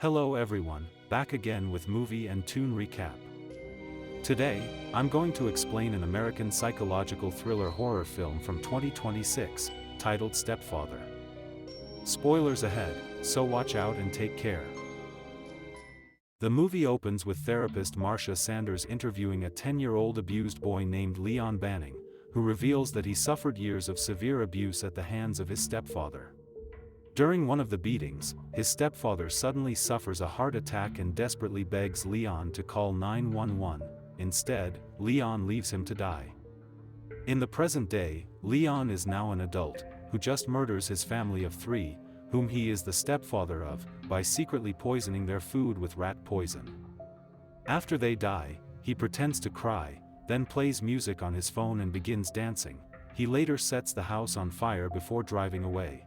Hello everyone, back again with movie and tune recap. Today, I'm going to explain an American psychological thriller horror film from 2026, titled Stepfather. Spoilers ahead, so watch out and take care. The movie opens with therapist Marcia Sanders interviewing a 10-year-old abused boy named Leon Banning, who reveals that he suffered years of severe abuse at the hands of his stepfather. During one of the beatings, his stepfather suddenly suffers a heart attack and desperately begs Leon to call 911. Instead, Leon leaves him to die. In the present day, Leon is now an adult, who just murders his family of 3, whom he is the stepfather of, by secretly poisoning their food with rat poison. After they die, he pretends to cry, then plays music on his phone and begins dancing. He later sets the house on fire before driving away.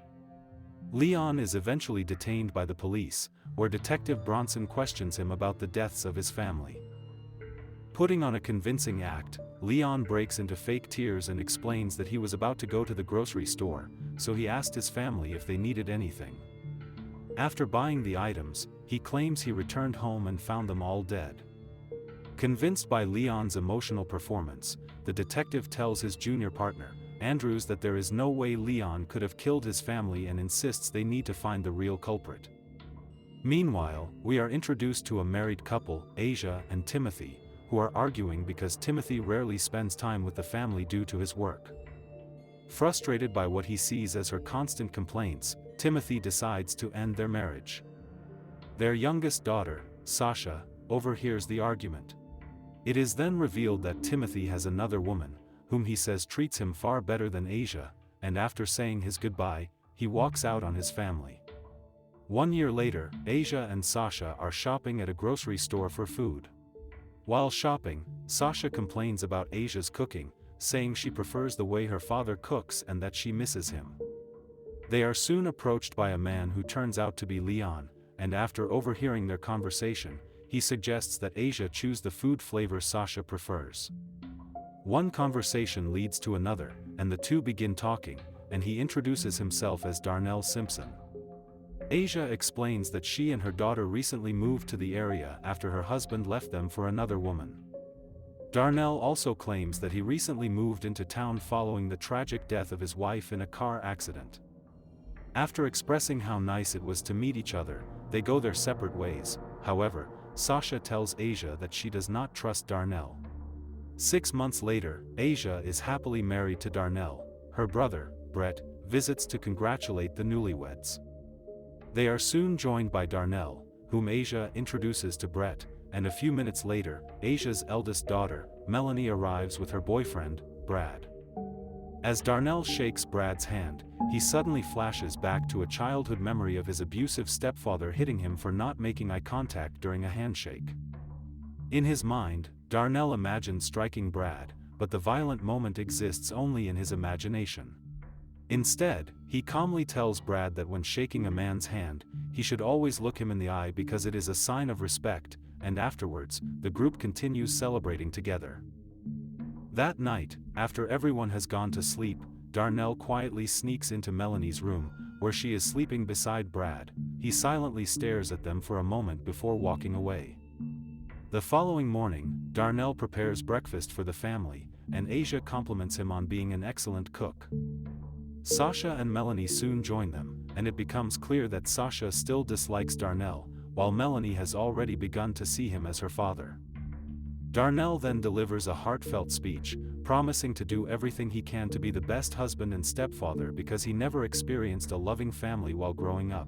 Leon is eventually detained by the police, where Detective Bronson questions him about the deaths of his family. Putting on a convincing act, Leon breaks into fake tears and explains that he was about to go to the grocery store, so he asked his family if they needed anything. After buying the items, he claims he returned home and found them all dead. Convinced by Leon's emotional performance, the detective tells his junior partner, Andrews, that there is no way Leon could have killed his family and insists they need to find the real culprit. Meanwhile, we are introduced to a married couple, Asia and Timothy, who are arguing because Timothy rarely spends time with the family due to his work. Frustrated by what he sees as her constant complaints, Timothy decides to end their marriage. Their youngest daughter, Sasha, overhears the argument. It is then revealed that Timothy has another woman, whom he says treats him far better than Asia, and after saying his goodbye, he walks out on his family. 1 year later, Asia and Sasha are shopping at a grocery store for food. While shopping, Sasha complains about Asia's cooking, saying she prefers the way her father cooks and that she misses him. They are soon approached by a man who turns out to be Leon, and after overhearing their conversation, he suggests that Asia choose the food flavor Sasha prefers. One conversation leads to another, and the two begin talking, and he introduces himself as Darnell Simpson. Asia explains that she and her daughter recently moved to the area after her husband left them for another woman. Darnell also claims that he recently moved into town following the tragic death of his wife in a car accident. After expressing how nice it was to meet each other, they go their separate ways. However, Sasha tells Asia that she does not trust Darnell. 6 months later, Asia is happily married to Darnell. Her brother, Brett, visits to congratulate the newlyweds. They are soon joined by Darnell, whom Asia introduces to Brett, and a few minutes later, Asia's eldest daughter, Melanie, arrives with her boyfriend, Brad. As Darnell shakes Brad's hand, he suddenly flashes back to a childhood memory of his abusive stepfather hitting him for not making eye contact during a handshake. In his mind, Darnell imagines striking Brad, but the violent moment exists only in his imagination. Instead, he calmly tells Brad that when shaking a man's hand, he should always look him in the eye because it is a sign of respect, and afterwards, the group continues celebrating together. That night, after everyone has gone to sleep, Darnell quietly sneaks into Melanie's room, where she is sleeping beside Brad. He silently stares at them for a moment before walking away. The following morning, Darnell prepares breakfast for the family, and Asia compliments him on being an excellent cook. Sasha and Melanie soon join them, and it becomes clear that Sasha still dislikes Darnell, while Melanie has already begun to see him as her father. Darnell then delivers a heartfelt speech, promising to do everything he can to be the best husband and stepfather because he never experienced a loving family while growing up.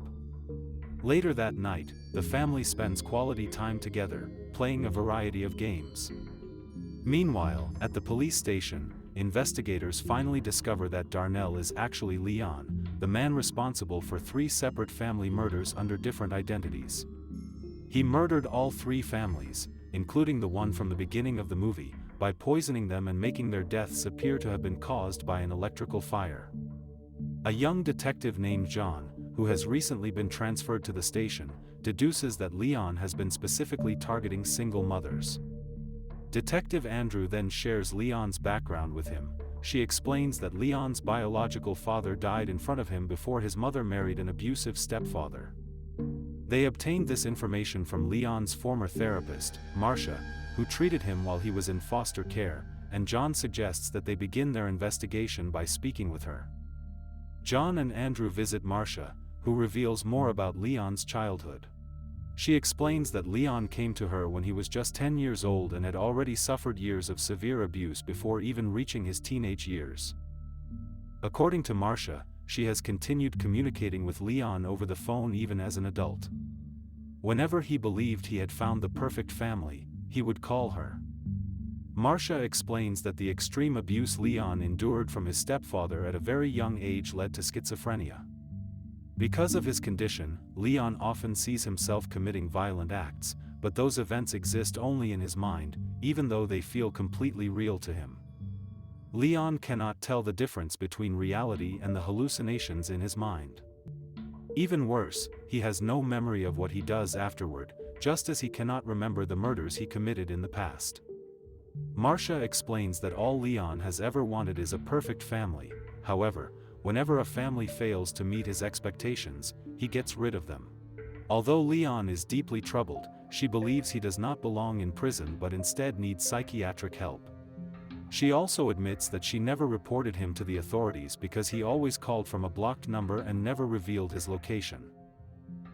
Later that night, the family spends quality time together, playing a variety of games. Meanwhile, at the police station, investigators finally discover that Darnell is actually Leon, the man responsible for 3 separate family murders under different identities. He murdered all 3 families, including the one from the beginning of the movie, by poisoning them and making their deaths appear to have been caused by an electrical fire. A young detective named John, who has recently been transferred to the station, deduces that Leon has been specifically targeting single mothers. Detective Andrew then shares Leon's background with him. She explains that Leon's biological father died in front of him before his mother married an abusive stepfather. They obtained this information from Leon's former therapist, Marcia, who treated him while he was in foster care, and John suggests that they begin their investigation by speaking with her. John and Andrew visit Marcia, who reveals more about Leon's childhood. She explains that Leon came to her when he was just 10 years old and had already suffered years of severe abuse before even reaching his teenage years. According to Marcia, she has continued communicating with Leon over the phone even as an adult. Whenever he believed he had found the perfect family, he would call her. Marcia explains that the extreme abuse Leon endured from his stepfather at a very young age led to schizophrenia. Because of his condition, Leon often sees himself committing violent acts, but those events exist only in his mind, even though they feel completely real to him. Leon cannot tell the difference between reality and the hallucinations in his mind. Even worse, he has no memory of what he does afterward, just as he cannot remember the murders he committed in the past. Marcia explains that all Leon has ever wanted is a perfect family. However, whenever a family fails to meet his expectations, he gets rid of them. Although Leon is deeply troubled, she believes he does not belong in prison but instead needs psychiatric help. She also admits that she never reported him to the authorities because he always called from a blocked number and never revealed his location.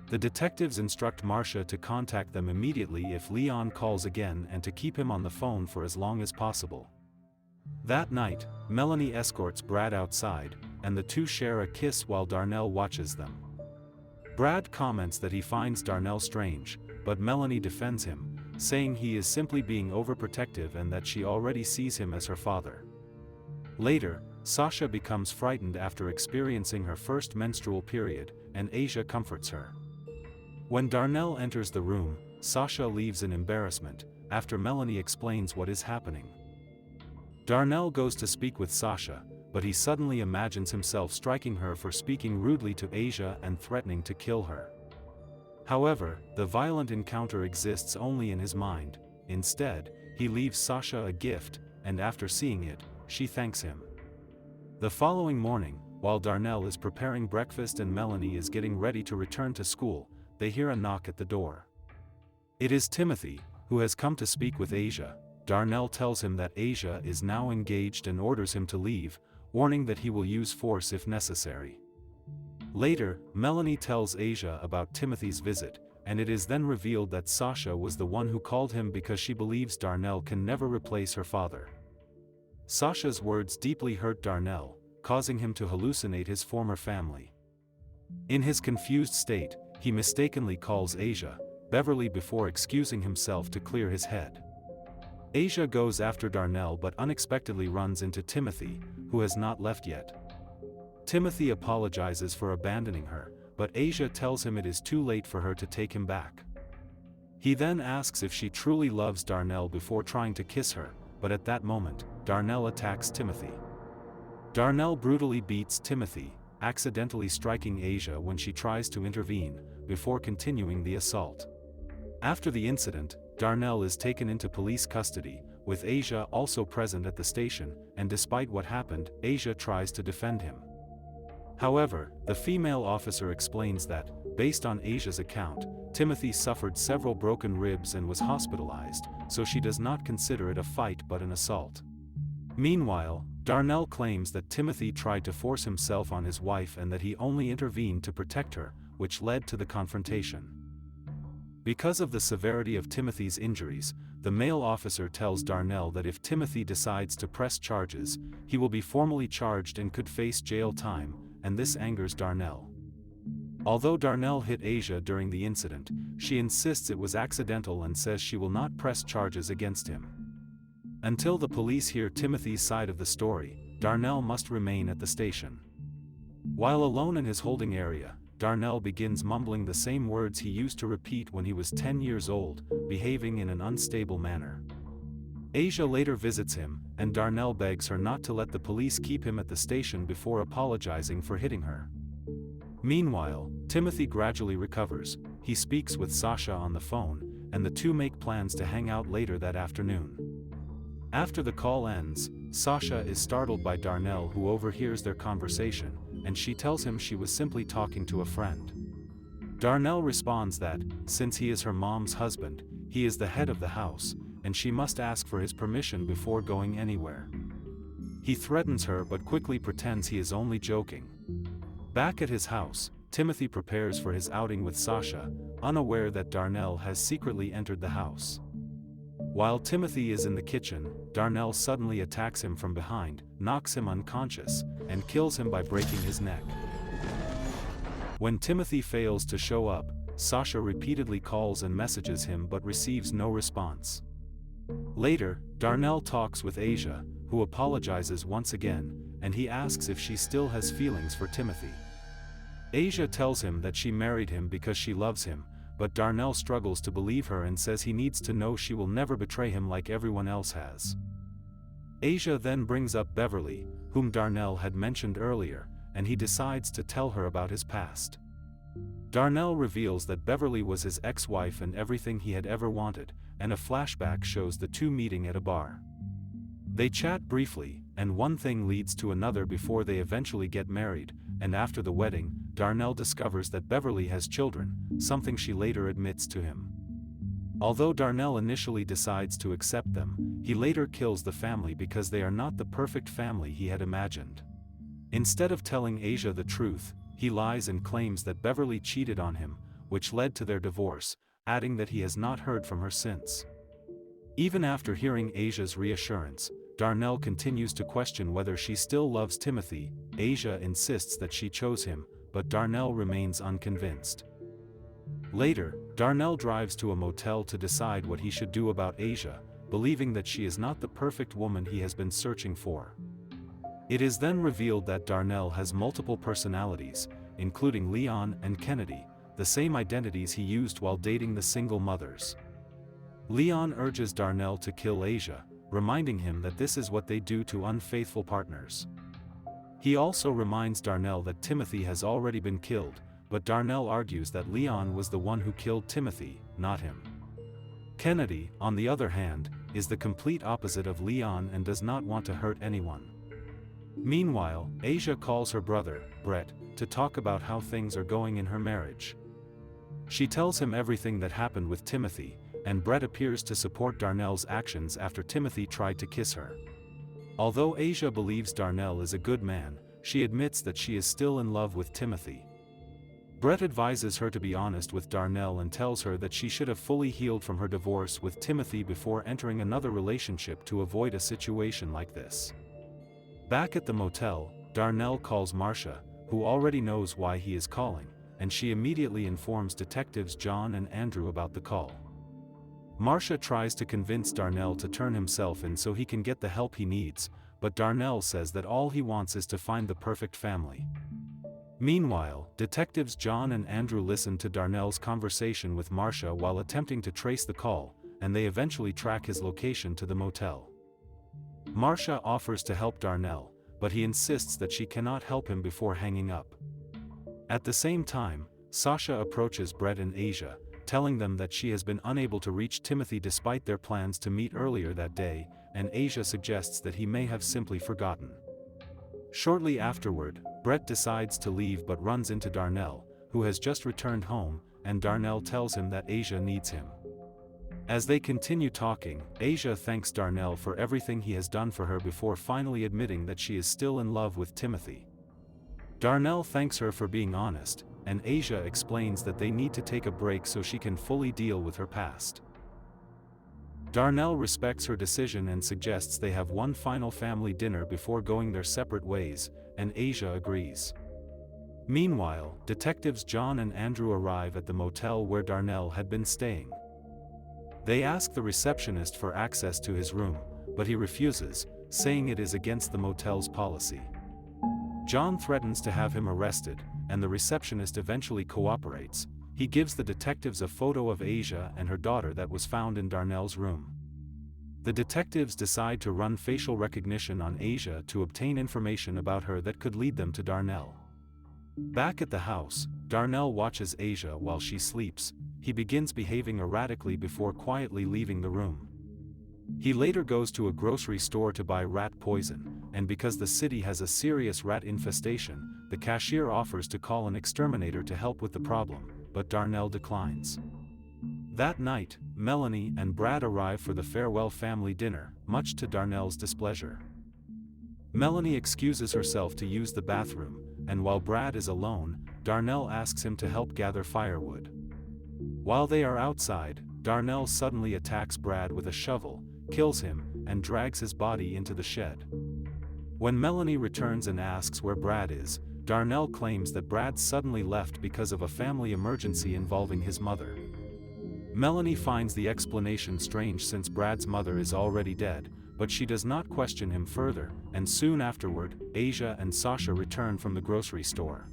The detectives instruct Marcia to contact them immediately if Leon calls again and to keep him on the phone for as long as possible. That night, Melanie escorts Brad outside, and the two share a kiss while Darnell watches them. Brad comments that he finds Darnell strange, but Melanie defends him, saying he is simply being overprotective and that she already sees him as her father. Later, Sasha becomes frightened after experiencing her first menstrual period, and Asia comforts her. When Darnell enters the room, Sasha leaves in embarrassment, after Melanie explains what is happening. Darnell goes to speak with Sasha, but he suddenly imagines himself striking her for speaking rudely to Asia and threatening to kill her. However, the violent encounter exists only in his mind. Instead, he leaves Sasha a gift, and after seeing it, she thanks him. The following morning, while Darnell is preparing breakfast and Melanie is getting ready to return to school, they hear a knock at the door. It is Timothy, who has come to speak with Asia. Darnell tells him that Asia is now engaged and orders him to leave, warning that he will use force if necessary. Later, Melanie tells Asia about Timothy's visit, and it is then revealed that Sasha was the one who called him because she believes Darnell can never replace her father. Sasha's words deeply hurt Darnell, causing him to hallucinate his former family. In his confused state, he mistakenly calls Asia, Beverly, before excusing himself to clear his head. Asia goes after Darnell but unexpectedly runs into Timothy, who has not left yet. Timothy apologizes for abandoning her, but Asia tells him it is too late for her to take him back. He then asks if she truly loves Darnell before trying to kiss her, but at that moment, Darnell attacks Timothy. Darnell brutally beats Timothy, accidentally striking Asia when she tries to intervene, before continuing the assault. After the incident, Darnell is taken into police custody, with Asia also present at the station, and despite what happened, Asia tries to defend him. However, the female officer explains that, based on Asia's account, Timothy suffered several broken ribs and was hospitalized, so she does not consider it a fight but an assault. Meanwhile, Darnell claims that Timothy tried to force himself on his wife and that he only intervened to protect her, which led to the confrontation. Because of the severity of Timothy's injuries, the male officer tells Darnell that if Timothy decides to press charges, he will be formally charged and could face jail time, and this angers Darnell. Although Darnell hit Asia during the incident, she insists it was accidental and says she will not press charges against him. Until the police hear Timothy's side of the story, Darnell must remain at the station. While alone in his holding area, Darnell begins mumbling the same words he used to repeat when he was 10 years old, behaving in an unstable manner. Asia later visits him, and Darnell begs her not to let the police keep him at the station before apologizing for hitting her. Meanwhile, Timothy gradually recovers. He speaks with Sasha on the phone, and the two make plans to hang out later that afternoon. After the call ends, Sasha is startled by Darnell, who overhears their conversation, and she tells him she was simply talking to a friend. Darnell responds that, since he is her mom's husband, he is the head of the house, and she must ask for his permission before going anywhere. He threatens her but quickly pretends he is only joking. Back at his house, Timothy prepares for his outing with Sasha, unaware that Darnell has secretly entered the house. While Timothy is in the kitchen, Darnell suddenly attacks him from behind, knocks him unconscious, and kills him by breaking his neck. When Timothy fails to show up, Sasha repeatedly calls and messages him but receives no response. Later, Darnell talks with Asia, who apologizes once again, and he asks if she still has feelings for Timothy. Asia tells him that she married him because she loves him, but Darnell struggles to believe her and says he needs to know she will never betray him like everyone else has. Asia then brings up Beverly, whom Darnell had mentioned earlier, and he decides to tell her about his past. Darnell reveals that Beverly was his ex-wife and everything he had ever wanted, and a flashback shows the two meeting at a bar. They chat briefly, and one thing leads to another before they eventually get married, and after the wedding, Darnell discovers that Beverly has children, something she later admits to him. Although Darnell initially decides to accept them, he later kills the family because they are not the perfect family he had imagined. Instead of telling Asia the truth, he lies and claims that Beverly cheated on him, which led to their divorce, adding that he has not heard from her since. Even after hearing Asia's reassurance, Darnell continues to question whether she still loves Timothy. Asia insists that she chose him, but Darnell remains unconvinced. Later, Darnell drives to a motel to decide what he should do about Asia, believing that she is not the perfect woman he has been searching for. It is then revealed that Darnell has multiple personalities, including Leon and Kennedy, the same identities he used while dating the single mothers. Leon urges Darnell to kill Asia, reminding him that this is what they do to unfaithful partners. He also reminds Darnell that Timothy has already been killed, but Darnell argues that Leon was the one who killed Timothy, not him. Kennedy, on the other hand, is the complete opposite of Leon and does not want to hurt anyone. Meanwhile, Asia calls her brother, Brett, to talk about how things are going in her marriage. She tells him everything that happened with Timothy, and Brett appears to support Darnell's actions after Timothy tried to kiss her. Although Asia believes Darnell is a good man, she admits that she is still in love with Timothy. Brett advises her to be honest with Darnell and tells her that she should have fully healed from her divorce with Timothy before entering another relationship to avoid a situation like this. Back at the motel, Darnell calls Marcia, who already knows why he is calling, and she immediately informs detectives John and Andrew about the call. Marcia tries to convince Darnell to turn himself in so he can get the help he needs, but Darnell says that all he wants is to find the perfect family. Meanwhile, detectives John and Andrew listen to Darnell's conversation with Marcia while attempting to trace the call, and they eventually track his location to the motel. Marcia offers to help Darnell, but he insists that she cannot help him before hanging up. At the same time, Sasha approaches Brett and Asia, telling them that she has been unable to reach Timothy despite their plans to meet earlier that day, and Asia suggests that he may have simply forgotten. Shortly afterward, Brett decides to leave but runs into Darnell, who has just returned home, and Darnell tells him that Asia needs him. As they continue talking, Asia thanks Darnell for everything he has done for her before finally admitting that she is still in love with Timothy. Darnell thanks her for being honest, and Asia explains that they need to take a break so she can fully deal with her past. Darnell respects her decision and suggests they have one final family dinner before going their separate ways, and Asia agrees. Meanwhile, detectives John and Andrew arrive at the motel where Darnell had been staying. They ask the receptionist for access to his room, but he refuses, saying it is against the motel's policy. John threatens to have him arrested, and the receptionist eventually cooperates. He gives the detectives a photo of Asia and her daughter that was found in Darnell's room. The detectives decide to run facial recognition on Asia to obtain information about her that could lead them to Darnell. Back at the house, Darnell watches Asia while she sleeps. He begins behaving erratically before quietly leaving the room. He later goes to a grocery store to buy rat poison, and because the city has a serious rat infestation, the cashier offers to call an exterminator to help with the problem, but Darnell declines. That night, Melanie and Brad arrive for the farewell family dinner, much to Darnell's displeasure. Melanie excuses herself to use the bathroom, and while Brad is alone, Darnell asks him to help gather firewood. While they are outside, Darnell suddenly attacks Brad with a shovel, kills him, and drags his body into the shed. When Melanie returns and asks where Brad is, Darnell claims that Brad suddenly left because of a family emergency involving his mother. Melanie finds the explanation strange since Brad's mother is already dead, but she does not question him further, and soon afterward, Asia and Sasha return from the grocery store.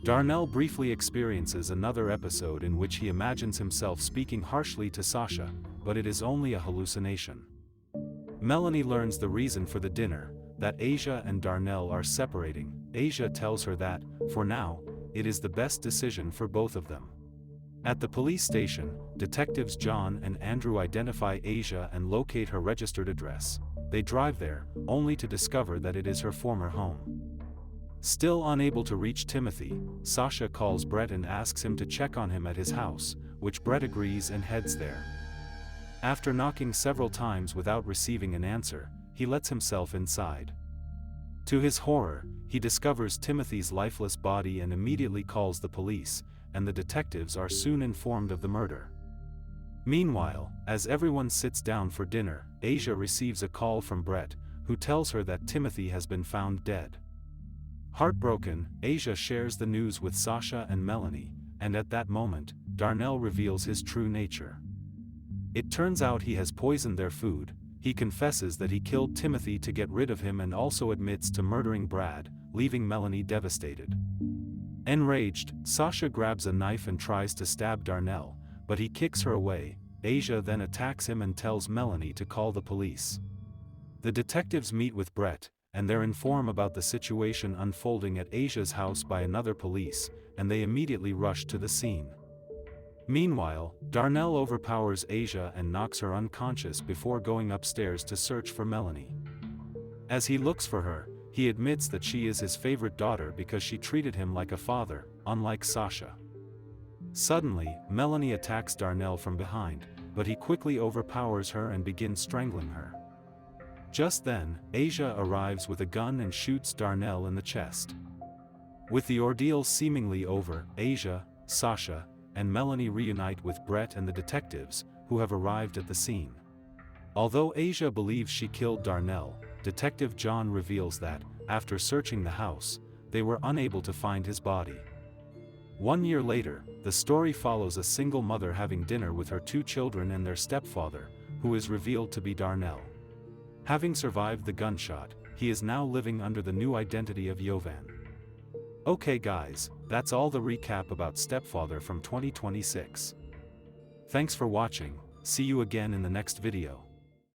Darnell briefly experiences another episode in which he imagines himself speaking harshly to Sasha, but it is only a hallucination. Melanie learns the reason for the dinner, that Asia and Darnell are separating. Asia tells her that, for now, it is the best decision for both of them. At the police station, detectives John and Andrew identify Asia and locate her registered address. They drive there, only to discover that it is her former home. Still unable to reach Timothy, Sasha calls Brett and asks him to check on him at his house, which Brett agrees and heads there. After knocking several times without receiving an answer, he lets himself inside. To his horror, he discovers Timothy's lifeless body and immediately calls the police, and the detectives are soon informed of the murder. Meanwhile, as everyone sits down for dinner, Asia receives a call from Brett, who tells her that Timothy has been found dead. Heartbroken, Asia shares the news with Sasha and Melanie, and at that moment, Darnell reveals his true nature. It turns out he has poisoned their food. He confesses that he killed Timothy to get rid of him and also admits to murdering Brad, leaving Melanie devastated. Enraged, Sasha grabs a knife and tries to stab Darnell, but he kicks her away. Asia then attacks him and tells Melanie to call the police. The detectives meet with Brett, and they're informed about the situation unfolding at Asia's house by another police, and they immediately rush to the scene. Meanwhile, Darnell overpowers Asia and knocks her unconscious before going upstairs to search for Melanie. As he looks for her, he admits that she is his favorite daughter because she treated him like a father, unlike Sasha. Suddenly, Melanie attacks Darnell from behind, but he quickly overpowers her and begins strangling her. Just then, Asia arrives with a gun and shoots Darnell in the chest. With the ordeal seemingly over, Asia, Sasha, and Melanie reunite with Brett and the detectives, who have arrived at the scene. Although Asia believes she killed Darnell, Detective John reveals that, after searching the house, they were unable to find his body. 1 year later, the story follows a single mother having dinner with her 2 children and their stepfather, who is revealed to be Darnell. Having survived the gunshot, he is now living under the new identity of Jovan. Okay guys, that's all the recap about Stepfather from 2026. Thanks for watching, see you again in the next video.